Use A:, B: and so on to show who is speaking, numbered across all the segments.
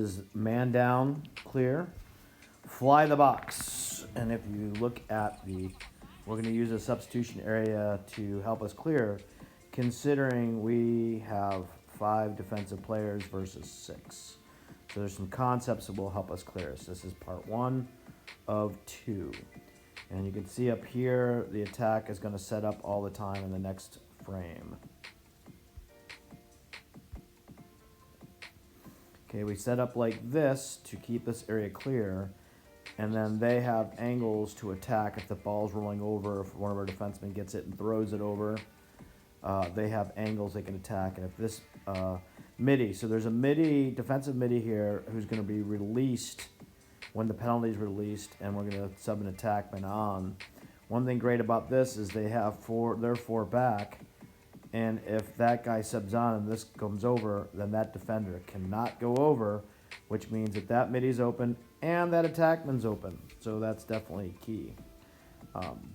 A: is man down clear, fly the box. And if you look at we're going to use a substitution area to help us clear, considering we have 5 defensive players versus 6. So there's some concepts that will help us clear. So this is part 1 of 2. And you can see up here, the attack is going to set up all the time in the next frame. Okay, we set up like this to keep this area clear, and then they have angles to attack if the ball's rolling over, if one of our defensemen gets it and throws it over. They have angles they can attack, and if this midi, so there's a midi, defensive midi here, who's going to be released when the penalty is released, and we're going to sub an attackman on. One thing great about this is they have they're 4 back, and if that guy subs on and this comes over, then that defender cannot go over, which means that midi's open and that attackman's open. So that's definitely key.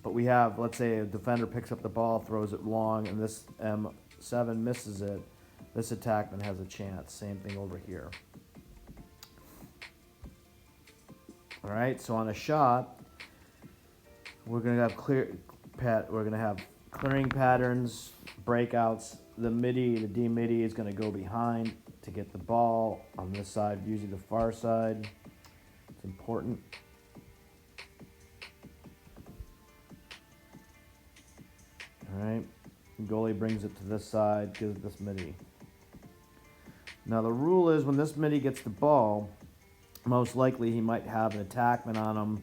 A: But we have, let's say a defender picks up the ball, throws it long, and this M7 misses it. This attackman has a chance. Same thing over here. All right, so on a shot, we're going to have clearing patterns, breakouts. The D midi is going to go behind to get the ball on this side, usually the far side. It's important. All right, the goalie brings it to this side, gives it this midi. Now the rule is when this midi gets the ball, most likely he might have an attackman on him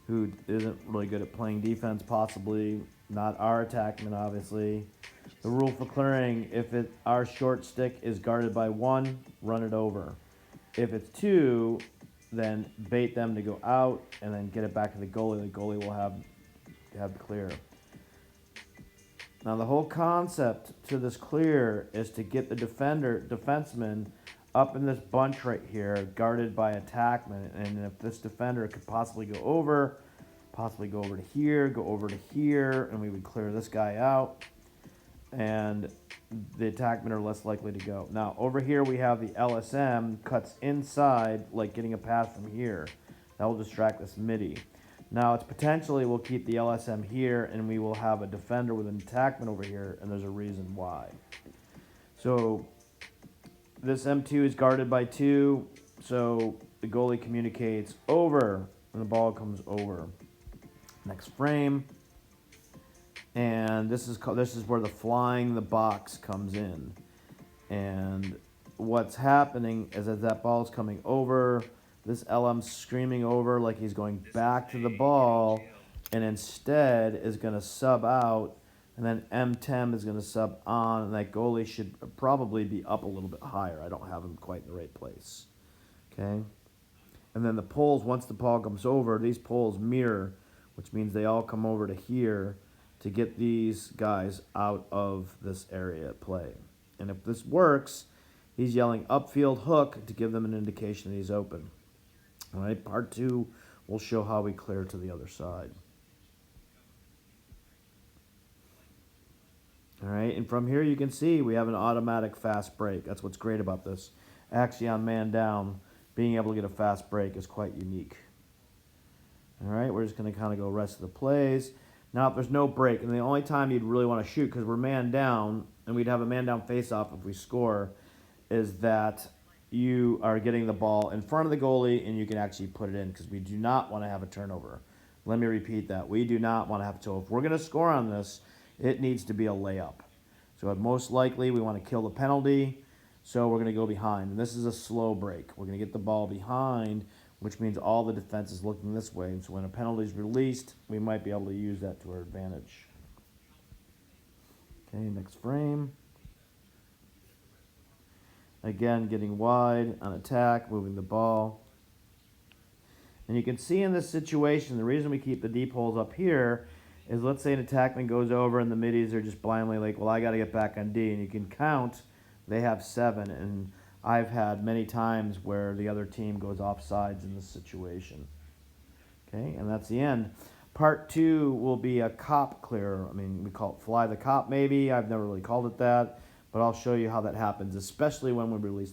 A: who isn't really good at playing defense, possibly not our attackman, obviously. The rule for clearing, if our short stick is guarded by 1, run it over. If it's 2, then bait them to go out and then get it back to the goalie. The goalie will have the clear. Now the whole concept to this clear is to get the defenseman up in this bunch right here, guarded by attackman, and if this defender could possibly go over to here, go over to here, and we would clear this guy out, and the attackmen are less likely to go. Now over here we have the LSM cuts inside, like getting a pass from here. That will distract this midi. Now it's potentially we'll keep the LSM here, and we will have a defender with an attackman over here, and there's a reason why. So this M2 is guarded by 2, so the goalie communicates over, and the ball comes over. Next frame, and this is where the flying the box comes in. And what's happening is as that ball is coming over, this LM's screaming over like he's going back to the ball, and instead is going to sub out. And then M10 is going to sub on, and that goalie should probably be up a little bit higher. I don't have him quite in the right place. Okay? And then the poles, once the ball comes over, these poles mirror, which means they all come over to here to get these guys out of this area at play. And if this works, he's yelling upfield hook to give them an indication that he's open. All right, part 2 will show how we clear to the other side. All right, and from here you can see we have an automatic fast break. That's what's great about this. Actually, on man down, being able to get a fast break is quite unique. All right, we're just going to kind of go rest of the plays. Now, if there's no break, and the only time you'd really want to shoot, because we're man down, and we'd have a man down face-off if we score, is that you are getting the ball in front of the goalie, and you can actually put it in, because we do not want to have a turnover. Let me repeat that. We do not want to have to. So if we're going to score on this, it needs to be a layup. So most likely we want to kill the penalty, so we're going to go behind. And this is a slow break. We're going to get the ball behind, which means all the defense is looking this way. And so when a penalty is released, we might be able to use that to our advantage. Okay, next frame. Again, getting wide on attack, moving the ball. And you can see in this situation, the reason we keep the deep holes up here is, let's say an attackman goes over and the middies are just blindly like, well, I got to get back on D. And you can count, they have 7. And I've had many times where the other team goes off sides in this situation. Okay, and that's the end. Part 2 will be a cop clear. I mean, we call it fly the cop maybe. I've never really called it that. But I'll show you how that happens, especially when we release the